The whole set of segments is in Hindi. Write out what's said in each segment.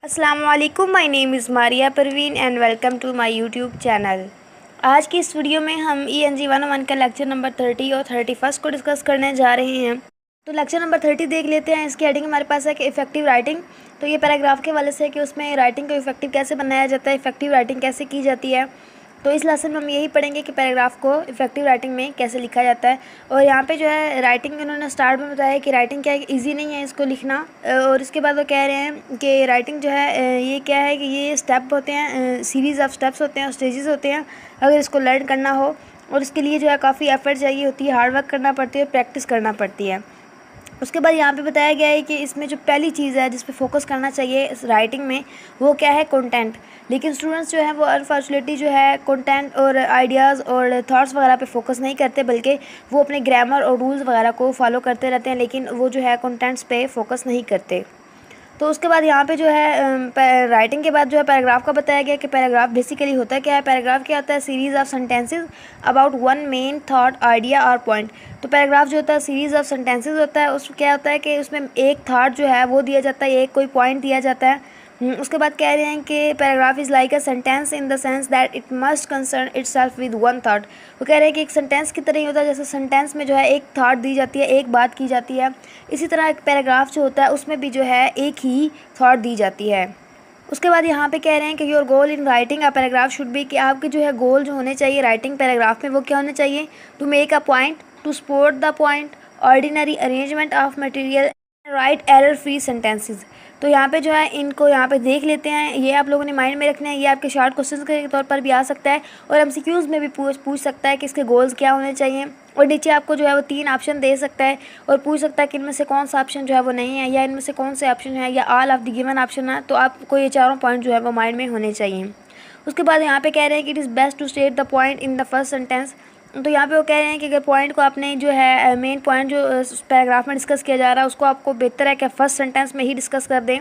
अस्सलाम वालेकुम, my name is Maria Parveen and welcome to my YouTube channel. आज की इस वीडियो में हम ENG 101 का लेक्चर नंबर 30 और 31 को डिस्कस करने जा रहे हैं। तो लेक्चर नंबर 30 देख लेते हैं। इसकी हेडिंग हमारे पास है कि इफ़ेक्टिव राइटिंग। तो ये पैराग्राफ के वाले से है कि उसमें राइटिंग को इफ़ेक्टिव कैसे बनाया जाता है, इफ़ेक्टिव राइटिंग कैसे की जाती है। तो इस लेसन में हम यही पढ़ेंगे कि पैराग्राफ को इफ़ेक्टिव राइटिंग में कैसे लिखा जाता है। और यहाँ पे जो है राइटिंग उन्होंने स्टार्ट में बताया कि राइटिंग क्या है, ईजी नहीं है इसको लिखना। और इसके बाद वो कह रहे हैं कि राइटिंग जो है ये क्या है कि ये स्टेप होते हैं, सीरीज़ ऑफ स्टेप्स होते हैं, स्टेजेस होते हैं। अगर इसको लर्न करना हो और इसके लिए जो है काफ़ी एफर्ट चाहिए होती है, हार्ड वर्क करना पड़ती है, प्रैक्टिस करना पड़ती है। उसके बाद यहाँ पे बताया गया है कि इसमें जो पहली चीज़ है जिस पे फोकस करना चाहिए इस राइटिंग में, वो क्या है, कंटेंट। लेकिन स्टूडेंट्स जो हैं वो अनफॉर्चुनेटली जो है कंटेंट और आइडियाज़ और थॉट्स वगैरह पे फोकस नहीं करते, बल्कि वो अपने ग्रामर और रूल्स वगैरह को फॉलो करते रहते हैं, लेकिन वो जो है कंटेंट्स पे फोकस नहीं करते। तो उसके बाद यहाँ पे जो है राइटिंग के बाद जो है पैराग्राफ का बताया गया कि पैराग्राफ बेसिकली होता क्या है। पैराग्राफ क्या होता है, series of sentences about one main thought, idea और पॉइंट। तो पैराग्राफ जो होता है सीरीज़ ऑफ सेंटेंसेस होता है। उस क्या होता है कि उसमें एक थॉट जो है वो दिया जाता है, एक कोई पॉइंट दिया जाता है। उसके बाद कह रहे हैं कि paragraph is like a sentence in the sense that it must concern itself with one thought. वो कह रहे हैं कि एक सेंटेंस की तरह ही होता है, जैसे सेंटेंस में जो है एक थॉट दी जाती है, एक बात की जाती है। इसी तरह एक पैराग्राफ जो होता है उसमें भी जो है एक ही थॉट दी जाती है। उसके बाद यहाँ पे कह रहे हैं कि your goal in writing a paragraph should be, कि आपके जो है गोल जो होने चाहिए राइटिंग पैराग्राफ में वो क्या होने चाहिए, to make a point, to support the point, ordinary arrangement of material, write error free sentences. तो यहाँ पे जो है इनको यहाँ पे देख लेते हैं। ये आप लोगों ने माइंड में रखना है, ये आपके शॉर्ट क्वेश्चंस के तौर पर भी आ सकता है और MCQs में भी पूछ सकता है कि इसके गोल्स क्या होने चाहिए। और नीचे आपको जो है वो 3 ऑप्शन दे सकता है और पूछ सकता है कि इनमें से कौन सा ऑप्शन जो है वो नहीं है, या इनमें से कौन से ऑप्शन है, या all of the given option है। तो आपको ये चारों पॉइंट जो है वो माइंड में होने चाहिए। उसके बाद यहाँ पे कह रहे हैं कि it is best to state the point in the first sentence. तो यहाँ पे वो कह रहे हैं कि अगर पॉइंट को आपने जो है मेन पॉइंट जो पैराग्राफ में डिस्कस किया जा रहा है उसको आपको बेहतर है कि फर्स्ट सेंटेंस में ही डिस्कस कर दें।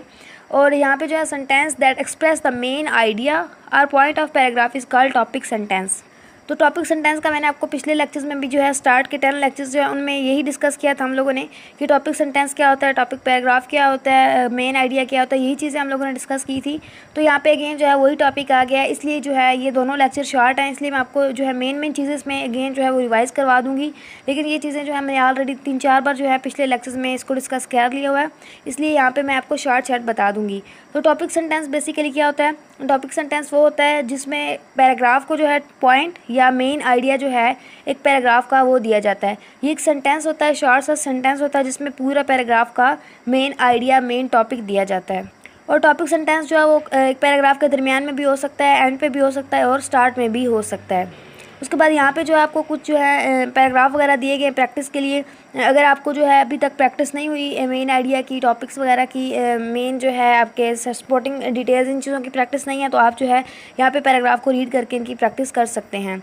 और यहाँ पे जो है sentence that express the main idea और point of paragraph is called topic sentence. तो टॉपिक सेंटेंस का मैंने आपको पिछले लेक्चर्स में भी जो है स्टार्ट के 10 लेक्चर्स जो है उनमें यही डिस्कस किया था हम लोगों ने कि टॉपिक सेंटेंस क्या होता है, टॉपिक पैराग्राफ क्या होता है, मेन आइडिया क्या होता है, यही चीज़ें हम लोगों ने डिस्कस की थी। तो यहाँ पे अगेन जो है वही टॉपिक आ गया है, इसलिए जो है ये दोनों लेक्चर शॉर्ट हैं, इसलिए मैं आपको जो है मेन चीज़ें इसमें अगेन जो है वो रिवाइज़ करवा दूँगी। लेकिन ये चीज़ें जो है मैंने ऑलरेडी 3-4 बार जो है पिछले लेक्चर्स में इसको डिस्कस कर लिया हुआ है, इसलिए यहाँ पर मैं आपको शॉर्ट बता दूँगी। तो टॉपिक सेंटेंस बेसिकली क्या होता है, टॉपिक सेंटेंस वो होता है जिसमें पैराग्राफ को जो है पॉइंट या मेन आइडिया जो है एक पैराग्राफ का वो दिया जाता है। ये एक सेंटेंस होता है, शॉर्ट सा सेंटेंस होता है जिसमें पूरा पैराग्राफ का मेन आइडिया, मेन टॉपिक दिया जाता है। और टॉपिक सेंटेंस जो है वो एक पैराग्राफ के दरमियान में भी हो सकता है, एंड पे भी हो सकता है और स्टार्ट में भी हो सकता है। उसके बाद यहाँ पे जो है आपको कुछ जो है पैराग्राफ वगैरह दिए गए प्रैक्टिस के लिए। अगर आपको जो है अभी तक प्रैक्टिस नहीं हुई मेन आइडिया की, टॉपिक्स वगैरह की, मेन जो है आपके सपोर्टिंग डिटेल्स, इन चीज़ों की प्रैक्टिस नहीं है, तो आप जो है यहाँ पे पैराग्राफ को रीड करके इनकी प्रैक्टिस कर सकते हैं।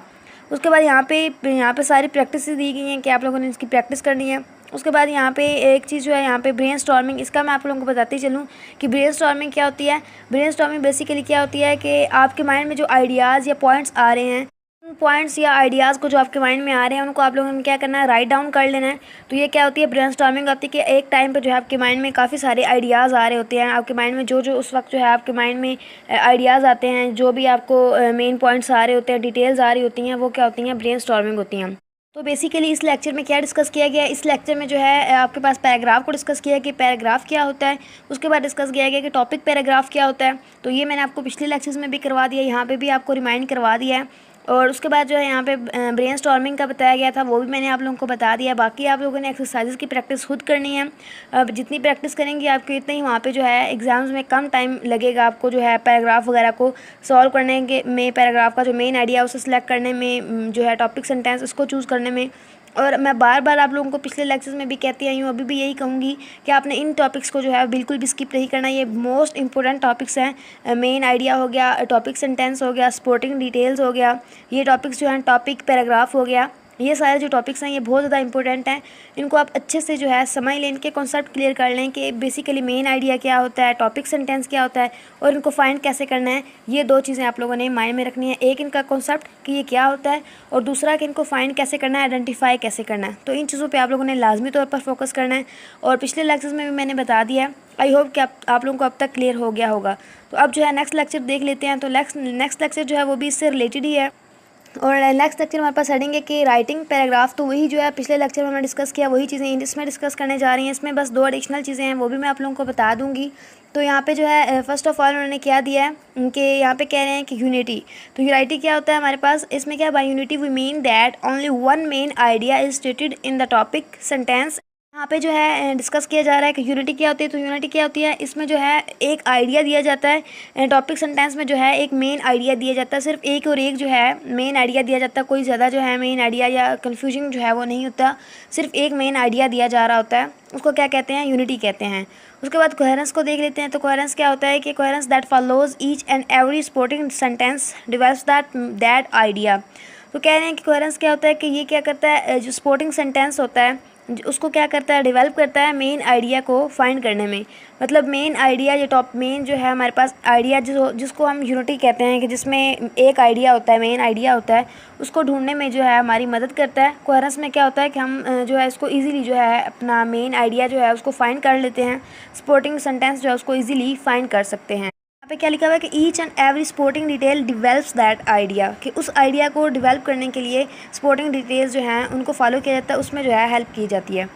उसके बाद यहाँ पे सारी प्रैक्टिस दी गई हैं कि आप लोगों ने इसकी प्रैक्टिस करनी है। उसके बाद यहाँ पे एक चीज़ जो है यहाँ पे ब्रेनस्टॉर्मिंग, इसका मैं आप लोगों को बताती चलूँ कि ब्रेनस्टॉर्मिंग क्या होती है। ब्रेनस्टॉर्मिंग बेसिकली क्या होती है कि आपके माइंड में जो आइडियाज़ या पॉइंट्स आ रहे हैं, उन पॉइंट्स या आइडियाज़ को जो आपके माइंड में आ रहे हैं उनको आप लोगों ने क्या करना है, राइट डाउन कर लेना है। तो ये क्या होती है, ब्रेनस्टॉर्मिंग होती है कि एक टाइम पे जो है आपके माइंड में काफ़ी सारे आइडियाज़ आ रहे होते हैं। आपके माइंड में जो उस वक्त जो है आपके माइंड में आइडियाज़ आते हैं, जो भी आपको मेन पॉइंट्स आ रहे होते हैं, डिटेल्स आ रही होती हैं, वो क्या होती हैं, ब्रेनस्टॉर्मिंग होती हैं। तो बेसिकली इस लेक्चर में क्या डिस्कस किया गया है, इस लेक्चर में जो है आपके पास पैराग्राफ को डिस्कस किया कि पैराग्राफ क्या होता है। उसके बाद डिस्कस किया गया कि टॉपिक पैराग्राफ क्या होता है। तो ये मैंने आपको पिछले लेक्चर्स में भी करवा दिया, यहाँ पे भी आपको रिमाइंड करवा दिया है। और उसके बाद जो है यहाँ पे ब्रेनस्टॉर्मिंग का बताया गया था, वो भी मैंने आप लोगों को बता दिया। बाकी आप लोगों ने एक्सरसाइजेस की प्रैक्टिस खुद करनी है। अब जितनी प्रैक्टिस करेंगे आपको इतना ही वहाँ पे जो है एग्ज़ाम्स में कम टाइम लगेगा आपको जो है पैराग्राफ वगैरह को सॉल्व करने के में, पैराग्राफ का जो मेन आइडिया है उसे सेलेक्ट करने में, जो है टॉपिक सेंटेंस उसको चूज़ करने में। और मैं बार बार आप लोगों को पिछले लेक्चर्स में भी कहती आई हूँ, अभी भी यही कहूँगी कि आपने इन टॉपिक्स को जो है बिल्कुल भी स्किप नहीं करना। ये मोस्ट इंपॉर्टेंट टॉपिक्स हैं। मेन आइडिया हो गया, टॉपिक सेंटेंस हो गया, सपोर्टिंग डिटेल्स हो गया, ये टॉपिक्स जो हैं, टॉपिक पैराग्राफ हो गया, ये सारे जो टॉपिक्स हैं ये बहुत ज़्यादा इंपॉर्टेंट हैं। इनको आप अच्छे से जो है समझ लें, इनके कॉन्सेप्ट क्लियर कर लें कि बेसिकली मेन आइडिया क्या होता है, टॉपिक सेंटेंस क्या होता है और इनको फाइंड कैसे करना है। ये 2 चीज़ें आप लोगों ने माइंड में रखनी है, एक इनका कॉन्सेप्ट कि ये क्या होता है और दूसरा कि इनको फाइंड कैसे करना है, आइडेंटिफाई कैसे करना है। तो इन चीज़ों पर आप लोगों ने लाजमी तौर पर फोकस करना है। और पिछले लेक्चर्स में भी मैंने बता दिया है आई होप कि आप लोगों को अब तक क्लियर हो गया होगा। तो अब जो है नेक्स्ट लेक्चर देख लेते हैं। तो नेक्स्ट लेक्चर जो है वो भी इससे रिलेटेड ही है। और नेक्स्ट लेक्चर हमारे पास हेडिंग है कि राइटिंग पैराग्राफ। तो वही जो है पिछले लेक्चर में हमने डिस्कस किया वही चीज़ें इसमें डिस्कस करने जा रही हैं। इसमें बस 2 एडिशनल चीज़ें हैं, वो भी मैं आप लोगों को बता दूंगी। तो यहाँ पे जो है फर्स्ट ऑफ ऑल उन्होंने क्या दिया है कि यहाँ पे कह रहे हैं कि यूनिटी। तो यूनिटी क्या होता है हमारे पास, इसमें क्या, by unity we mean that only one main idea is stated in the topic sentence. यहाँ पे जो है डिस्कस किया जा रहा है कि यूनिटी क्या होती है। तो यूनिटी क्या होती है, इसमें जो है एक आइडिया दिया जाता है। टॉपिक सेंटेंस में जो है एक मेन आइडिया दिया जाता है, सिर्फ एक और एक जो है मेन आइडिया दिया जाता है। कोई ज़्यादा जो है मेन आइडिया या कन्फ्यूजन जो है वो नहीं होता, सिर्फ एक मेन आइडिया दिया जा रहा होता है। उसको क्या कहते हैं, यूनिटी कहते हैं। उसके बाद कोहेरेंस को देख लेते हैं। तो कोहेरेंस क्या होता है कि coherence that follows each and every supporting sentence develops that idea. तो कह रहे हैं कि कोहेरेंस क्या होता है कि ये क्या करता है, जो सपोर्टिंग सेंटेंस होता है उसको क्या करता है, डेवलप करता है मेन आइडिया को फाइंड करने में। मतलब मेन आइडिया जो मेन जो है हमारे पास आइडिया जिसको हम यूनिटी कहते हैं कि जिसमें एक आइडिया होता है, मेन आइडिया होता है, उसको ढूंढने में जो है हमारी मदद करता है। कोहेरेंस में क्या होता है कि हम जो है इसको इजीली जो है अपना मेन आइडिया जो है उसको फाइंड कर लेते हैं। सपोर्टिंग सेंटेंस जो है उसको ईजिली फाइंड कर सकते हैं। यहाँ पे क्या लिखा हुआ है कि each and every supporting detail develops that idea, कि उस आइडिया को डिवेल्प करने के लिए सपोर्टिंग डिटेल्स जो हैं उनको फॉलो किया जाता है, उसमें जो है हेल्प की जाती है।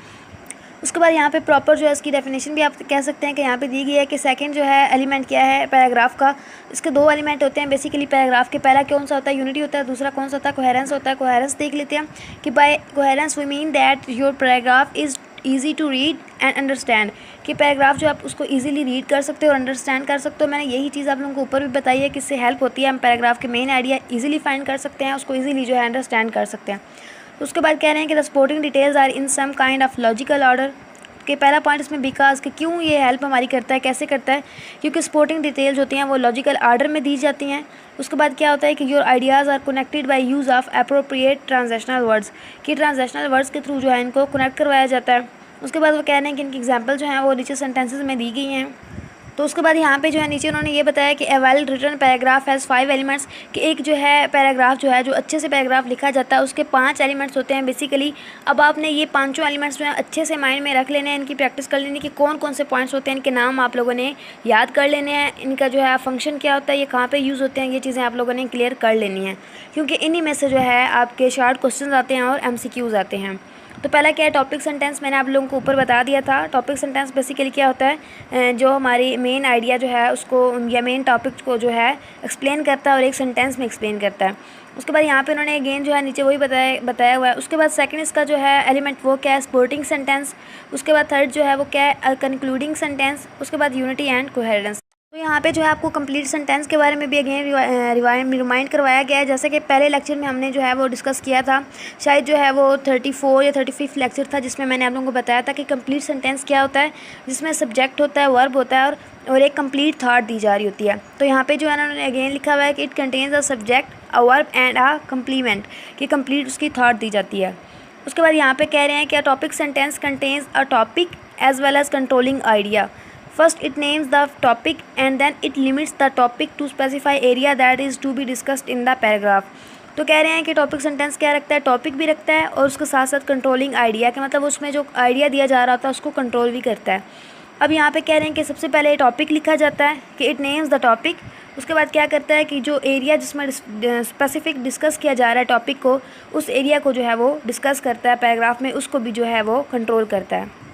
उसके बाद यहाँ पे प्रॉपर जो है इसकी डेफिनेशन भी आप कह सकते हैं कि यहाँ पे दी गई है कि सेकंड जो है एलिमेंट क्या है पैराग्राफ का। इसके 2 एलिमेंट होते हैं बेसिकली पैराग्राफ के। पहला कौन सा होता है, यूनिटी होता है। दूसरा कौन सा होता है, कोहेरेंस होता है। कोहेरेंस देख लेते हैं कि by coherence we mean that your paragraph is easy to read and understand, कि पैराग्राफ जो आप उसको इजीली रीड कर सकते हो और अंडरस्टैंड कर सकते हो। मैंने यही चीज़ आप लोगों को ऊपर भी बताई है कि इससे हेल्प होती है, हम पैराग्राफ के मेन आइडिया इजीली फाइंड कर सकते हैं, उसको इजीली जो है अंडरस्टैंड कर सकते हैं। उसके बाद कह रहे हैं कि the supporting details are in some kind of logical order, कि पहला पॉइंट इसमें बिकॉज कि क्यों ये हेल्प हमारी करता है, कैसे करता है, क्योंकि सपोर्टिंग डिटेल्स होती हैं वो लॉजिकल आर्डर में दी जाती हैं। उसके बाद क्या होता है कि your ideas are connected by use of appropriate transactional words, कि ट्रांजेक्शनल वर्ड्स के थ्रू जो है इनको कनेक्ट करवाया जाता है। उसके बाद वो कह रहे हैं कि इनकी एग्जांपल जो हैं वो नीचे सेंटेंसेस में दी गई हैं। तो उसके बाद यहाँ पे जो है नीचे उन्होंने ये बताया कि a well written paragraph has 5 elements, कि एक जो है पैराग्राफ जो है जो अच्छे से पैराग्राफ लिखा जाता है उसके 5 एलिमेंट्स होते हैं बेसिकली। अब आपने ये 5 एलिमेंट्स जो है अच्छे से माइंड में रख लेने हैं, इनकी प्रैक्टिस कर लेनी कि कौन कौन से पॉइंट्स होते हैं, इनके नाम आप लोगों ने याद कर लेने हैं, इनका जो है फंक्शन क्या होता है, ये कहाँ पर यूज़ होते हैं, ये चीज़ें आप लोगों ने क्लियर कर लेनी है, क्योंकि इन्हीं में से जो है आपके शॉर्ट क्वेश्चन आते हैं और MCQs आते हैं। तो पहला क्या है, टॉपिक सेंटेंस, मैंने आप लोगों को ऊपर बता दिया था। टॉपिक सेंटेंस बेसिकली क्या होता है, जो हमारी मेन आइडिया जो है उसको या मेन टॉपिक को जो है एक्सप्लेन करता है और एक सेंटेंस में एक्सप्लेन करता है। उसके बाद यहाँ पे उन्होंने अगेन जो है नीचे वही बताया हुआ है। उसके बाद सेकंड इसका जो है एलिमेंट वो क्या है, सपोर्टिंग सेंटेंस। उसके बाद थर्ड जो है वो क्या है, कंक्लूडिंग सेंटेंस। उसके बाद यूनिटी एंड कोहेरेंस। तो यहाँ पे जो है आपको कंप्लीट सेंटेंस के बारे में भी अगेन रिमाइंड करवाया गया है, जैसे कि पहले लेक्चर में हमने जो है वो डिस्कस किया था, शायद जो है वो 34 या 35 लेक्चर था, जिसमें मैंने आप लोगों को बताया था कि कंप्लीट सेंटेंस क्या होता है, जिसमें सब्जेक्ट होता है, वर्ब होता है और एक कंप्लीट थॉट दी जा रही होती है। तो यहाँ पे जो है उन्होंने अगेन लिखा हुआ है कि it contains a subject, a verb and a complement, कि कंप्लीट उसकी थॉट दी जाती है। उसके बाद यहाँ पे कह रहे हैं कि a topic sentence contains a topic as well as controlling idea. First, it names the topic and then it limits the topic to specify area that is to be discussed in the paragraph. तो कह रहे हैं कि टॉपिक सेंटेंस क्या रखता है, टॉपिक भी रखता है और उसके साथ साथ कंट्रोलिंग आइडिया, के मतलब उसमें जो आइडिया दिया जा रहा होता है उसको कंट्रोल भी करता है। अब यहाँ पे कह रहे हैं कि सबसे पहले टॉपिक लिखा जाता है कि इट नेम्स द टॉपिक। उसके बाद क्या करता है कि जो एरिया जिसमें स्पेसिफिक डिस्कस किया जा रहा है टॉपिक को, उस एरिया को जो है वो डिस्कस करता है पैराग्राफ में, उसको भी जो है वो कंट्रोल करता है।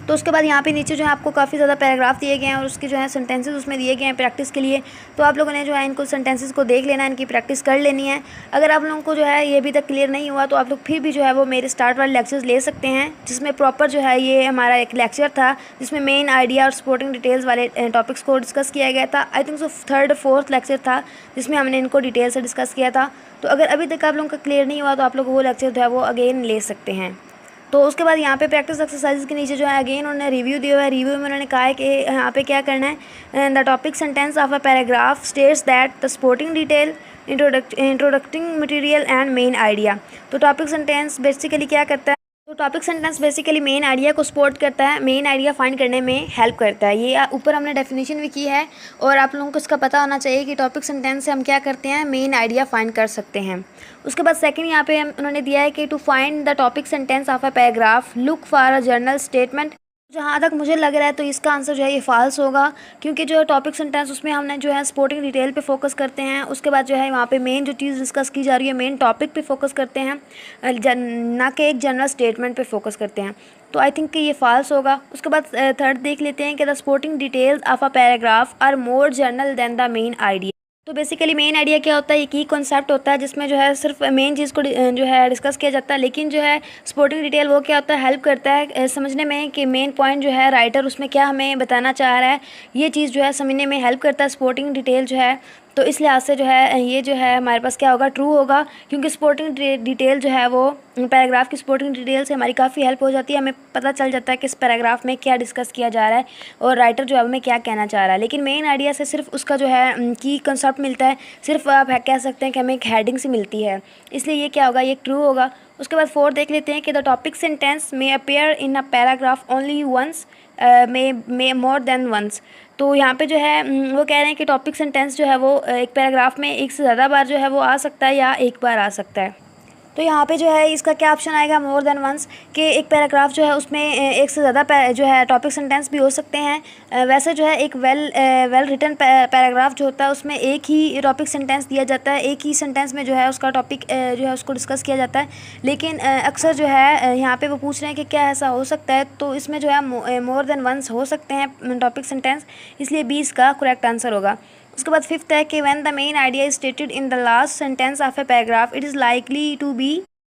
तो उसके बाद यहाँ पे नीचे जो है आपको काफ़ी ज़्यादा पैराग्राफ दिए गए हैं और उसके जो है सेंटेंसेस उसमें दिए गए हैं प्रैक्टिस के लिए। तो आप लोगों ने जो है इनको सेंटेंसेस को देख लेना है, इनकी प्रैक्टिस कर लेनी है। अगर आप लोगों को जो है ये अभी तक क्लियर नहीं हुआ तो आप लोग फिर भी जो है वो मेरे स्टार्ट वाले लेक्चर्स ले सकते हैं, जिसमें प्रॉपर जो है ये हमारा एक लेक्चर था जिसमें मेन आइडिया और सपोर्टिंग डिटेल्स वाले टॉपिक्स को डिस्कस किया गया था। I think so 3rd 4th lecture था जिसमें हमने इनको डिटेल से डिस्कस किया था। तो अगर अभी तक आप लोगों का क्लियर नहीं हुआ तो आप लोग वो लेक्चर जो है वो अगेन ले सकते हैं। तो उसके बाद यहाँ पे प्रैक्टिस एक्सरसाइज के नीचे जो है अगेन उन्होंने रिव्यू दिया हुआ है। रिव्यू में उन्होंने कहा है कि यहाँ पे क्या करना है, the topic sentence of a paragraph states that the supporting detail, introducing material and main idea. तो टॉपिक सेंटेंस बेसिकली क्या करता है, तो topic sentence basically main idea को सपोर्ट करता है, मेन आइडिया फाइंड करने में हेल्प करता है। ये ऊपर हमने डेफिनेशन भी की है और आप लोगों को इसका पता होना चाहिए कि टॉपिक सेंटेंस से हम क्या करते हैं, मेन आइडिया फाइंड कर सकते हैं। उसके बाद सेकंड यहाँ पे उन्होंने दिया है कि to find the topic sentence of a paragraph look for a general statement जहाँ तक मुझे लग रहा है तो इसका आंसर जो है ये फॉल्स होगा, क्योंकि जो है टॉपिक सेंटेंस उसमें हमने जो है स्पोर्टिंग डिटेल पे फोकस करते हैं, उसके बाद जो है वहाँ पे मेन जो चीज़ डिस्कस की जा रही है मेन टॉपिक पे फोकस करते हैं, ना कि एक जनरल स्टेटमेंट पे फोकस करते हैं। तो आई थिंक कि ये फॉल्स होगा। उसके बाद थर्ड देख लेते हैं कि the sporting details of a paragraph are more general than the main idea. तो बेसिकली मेन आइडिया क्या होता है, एक ही कॉन्सेप्ट होता है जिसमें जो है सिर्फ मेन चीज़ को जो है डिस्कस किया जाता है, लेकिन जो है स्पोर्टिंग डिटेल वो क्या होता है, हेल्प करता है समझने में कि मेन पॉइंट जो है राइटर उसमें क्या हमें बताना चाह रहा है, ये चीज़ जो है समझने में हेल्प करता है स्पोर्टिंग डिटेल जो है। तो इस लिहाज से जो है ये जो है हमारे पास क्या होगा, ट्रू होगा, क्योंकि स्पोर्टिंग डिटेल जो है वो पैराग्राफ की स्पोर्टिंग डिटेल से हमारी काफ़ी हेल्प हो जाती है, हमें पता चल जाता है कि इस पैराग्राफ में क्या डिस्कस किया जा रहा है और राइटर जो है हमें क्या कहना चाह रहा है। लेकिन मेन आइडिया से सिर्फ उसका जो है की कंसेप्ट मिलता है, सिर्फ आप कह सकते हैं कि हमें एक हेडिंग से मिलती है, इसलिए ये क्या होगा, ये ट्रू होगा। उसके बाद फोर्थ देख लेते हैं कि the topic sentence may appear in a paragraph only once, may more than once. तो यहाँ पे जो है वो कह रहे हैं कि टॉपिक सेंटेंस जो है वो एक पैराग्राफ में एक से ज़्यादा बार जो है वो आ सकता है या एक बार आ सकता है। तो यहाँ पे जो है इसका क्या ऑप्शन आएगा, मोर देन वंस, कि एक पैराग्राफ जो है उसमें एक से ज़्यादा जो है टॉपिक सेंटेंस भी हो सकते हैं। वैसे जो है एक वेल रिटन पैराग्राफ जो होता है उसमें एक ही टॉपिक सेंटेंस दिया जाता है, एक ही सेंटेंस में जो है उसका टॉपिक जो है उसको डिस्कस किया जाता है। लेकिन अक्सर जो है यहाँ पे वो पूछ रहे हैं कि क्या ऐसा हो सकता है, तो इसमें जो है मोर देन वंस हो सकते हैं टॉपिक सेंटेंस, इसलिए 20 का करेक्ट आंसर होगा। उसके बाद फिफ्थ है कि when the main idea is stated in the last sentence of a paragraph it is likely to be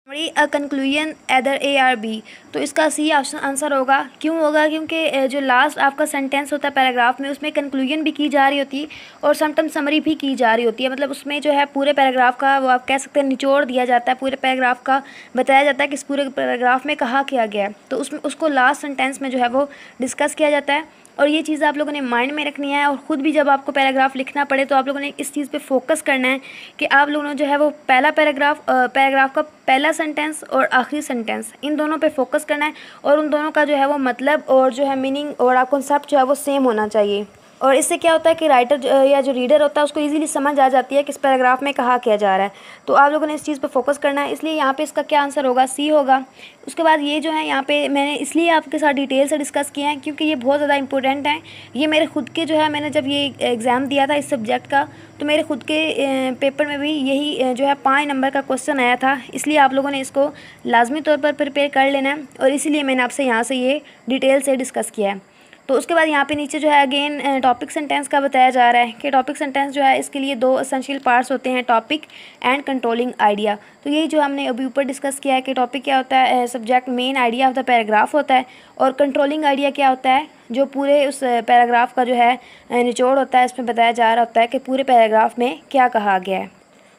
a conclusion either A or B. तो इसका सी ऑप्शन आंसर होगा। क्यों होगा, क्योंकि जो लास्ट आपका सेंटेंस होता है पैराग्राफ में उसमें कंक्लूजन भी की जा रही होती है और समटाइम समरी भी की जा रही होती है, मतलब उसमें जो है पूरे पैराग्राफ का वो आप कह सकते हैं निचोड़ दिया जाता है, पूरे पैराग्राफ का बताया जाता है कि इस पूरे पैराग्राफ में कहा किया गया है, तो उसमें उसको लास्ट सेंटेंस में जो है वो डिस्कस किया जाता है। और ये चीज़ आप लोगों ने माइंड में रखनी है, और ख़ुद भी जब आपको पैराग्राफ लिखना पड़े तो आप लोगों ने इस चीज़ पे फोकस करना है कि आप लोगों ने जो है वो पहला पैराग्राफ का पहला सेंटेंस और आखिरी सेंटेंस इन दोनों पे फोकस करना है, और उन दोनों का जो है वो मतलब और जो है मीनिंग और कॉन्सेप्ट जो है वो सेम होना चाहिए। और इससे क्या होता है कि राइटर या जो रीडर होता है उसको इजीली समझ आ जाती है कि इस पैराग्राफ में कहा किया जा रहा है। तो आप लोगों ने इस चीज़ पे फोकस करना है, इसलिए यहाँ पे इसका क्या आंसर होगा, सी होगा। उसके बाद ये जो है यहाँ पे मैंने इसलिए आपके साथ डिटेल से डिस्कस किया है क्योंकि ये बहुत ज़्यादा इंपॉर्टेंट है। ये मेरे खुद के जो है मैंने जब ये एग्ज़ाम दिया था इस सब्जेक्ट का, तो मेरे खुद के पेपर में भी यही जो है 5 नंबर का क्वेश्चन आया था, इसलिए आप लोगों ने इसको लाजमी तौर पर प्रिपेयर कर लेना है, और इसीलिए मैंने आपसे यहाँ से ये डिटेल से डिस्कस किया है। तो उसके बाद यहाँ पे नीचे जो है अगेन टॉपिक सेंटेंस का बताया जा रहा है कि टॉपिक सेंटेंस जो है इसके लिए 2 एसेंशियल पार्ट्स होते हैं, टॉपिक एंड कंट्रोलिंग आइडिया। तो यही जो हमने अभी ऊपर डिस्कस किया है कि टॉपिक क्या होता है, subject main idea of the paragraph होता है, और कंट्रोलिंग आइडिया क्या होता है, जो पूरे उस पैराग्राफ का जो है निचोड़ होता है, इसमें बताया जा रहा होता है कि पूरे पैराग्राफ में क्या कहा गया है।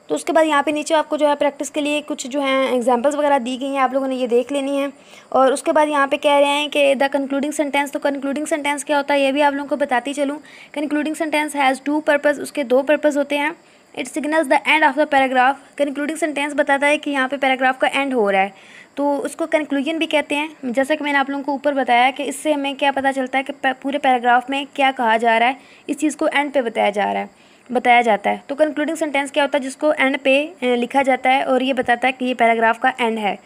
तो उसके बाद यहाँ पे नीचे आपको जो है प्रैक्टिस के लिए कुछ जो है एग्जांपल्स वगैरह दी गई हैं, आप लोगों ने ये देख लेनी है। और उसके बाद यहाँ पे कह रहे हैं कि द कंक्लूडिंग सेंटेंस, तो कंक्लूडिंग सेंटेंस क्या होता है ये भी आप लोगों को बताती चलूँ। कंक्लूडिंग सेंटेंस हैज़ 2 पर्पज़, उसके 2 पर्पज़ होते हैं। It signals the end of the paragraph, concluding sentence बताता है कि यहाँ पे पैराग्राफ का एंड हो रहा है, तो उसको कंक्लूजन भी कहते हैं। जैसा कि मैंने आप लोगों को ऊपर बताया कि इससे हमें क्या पता चलता है कि पूरे पैराग्राफ में क्या कहा जा रहा है, इस चीज़ को एंड पे बताया जाता है। तो कंक्लूडिंग सेंटेंस क्या होता है, जिसको एंड पे लिखा जाता है और ये बताता है कि ये पैराग्राफ का एंड है।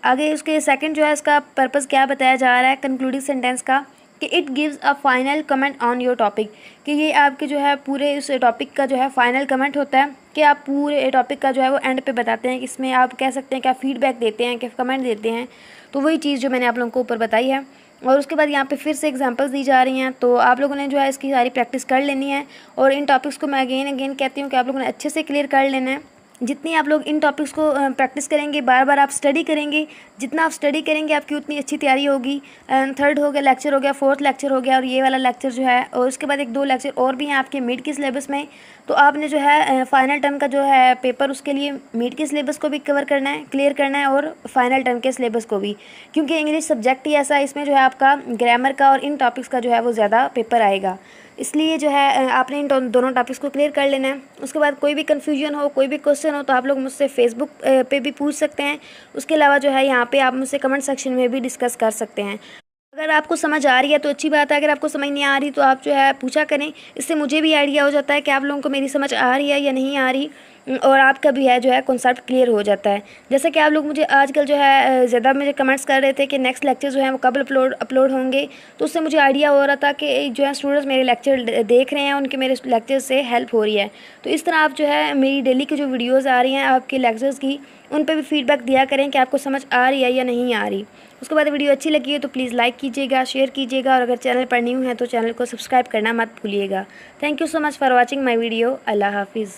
आगे उसके सेकंड जो है इसका पर्पस क्या बताया जा रहा है कंक्लूडिंग सेंटेंस का, कि it gives a final comment on your topic, कि ये आपके जो है पूरे उस टॉपिक का जो है फाइनल कमेंट होता है, कि आप पूरे टॉपिक का जो है वो एंड पे बताते हैं, कि इसमें आप कह सकते हैं कि आप फीडबैक देते हैं, कि कमेंट देते हैं। तो वही चीज़ जो मैंने आप लोगों को ऊपर बताई है। और उसके बाद यहाँ पे फिर से एग्जांपल्स दी जा रही हैं, तो आप लोगों ने जो है इसकी सारी प्रैक्टिस कर लेनी है। और इन टॉपिक्स को मैं अगेन कहती हूँ कि आप लोगों ने अच्छे से क्लियर कर लेना है। जितनी आप लोग इन टॉपिक्स को प्रैक्टिस करेंगे, बार बार आप स्टडी करेंगे, जितना आप स्टडी करेंगे आपकी उतनी अच्छी तैयारी होगी। थर्ड हो गया लेक्चर, हो गया फोर्थ लेक्चर हो गया, और ये वाला लेक्चर जो है, और उसके बाद 1-2 लेक्चर और भी हैं आपके मिड के सिलेबस में। तो आपने जो है फाइनल टर्म का जो है पेपर, उसके लिए मिड के सिलेबस को भी कवर करना है, क्लियर करना है, और फाइनल टर्म के सिलेबस को भी, क्योंकि इंग्लिश सब्जेक्ट ही ऐसा है, इसमें जो है आपका ग्रामर का और इन टॉपिक्स का जो है वो ज़्यादा पेपर आएगा। इसलिए जो है आपने इन दोनों टॉपिक्स को क्लियर कर लेना है। उसके बाद कोई भी कन्फ्यूजन हो, कोई भी क्वेश्चन हो, तो आप लोग मुझसे फेसबुक पे भी पूछ सकते हैं। उसके अलावा जो है यहाँ पे आप मुझसे कमेंट सेक्शन में भी डिस्कस कर सकते हैं। अगर आपको समझ आ रही है तो अच्छी बात है, अगर आपको समझ नहीं आ रही तो आप जो है पूछा करें, इससे मुझे भी आइडिया हो जाता है कि आप लोगों को मेरी समझ आ रही है या नहीं आ रही। और आपका भी है जो है कॉन्सेप्ट क्लियर हो जाता है। जैसे कि आप लोग मुझे आजकल जो है ज़्यादा मुझे कमेंट्स कर रहे थे कि नेक्स्ट लेक्चर जो है वो कब अपलोड होंगे, तो उससे मुझे आइडिया हो रहा था कि जो है स्टूडेंट्स मेरे लेक्चर देख रहे हैं, उनके मेरे लेक्चर से हेल्प हो रही है। तो इस तरह आप जो है मेरी डेली की जो वीडियोज़ आ रही हैं आपके लेक्चर्स की, उन पर भी फीडबैक दिया करें कि आपको समझ आ रही है या नहीं आ रही। उसके बाद वीडियो अच्छी लगी है तो प्लीज़ लाइक कीजिएगा, शेयर कीजिएगा, और अगर चैनल पर न्यू है तो चैनल को सब्सक्राइब करना मत भूलिएगा। Thank you so much for watching my video. अल्लाह हाफिज़।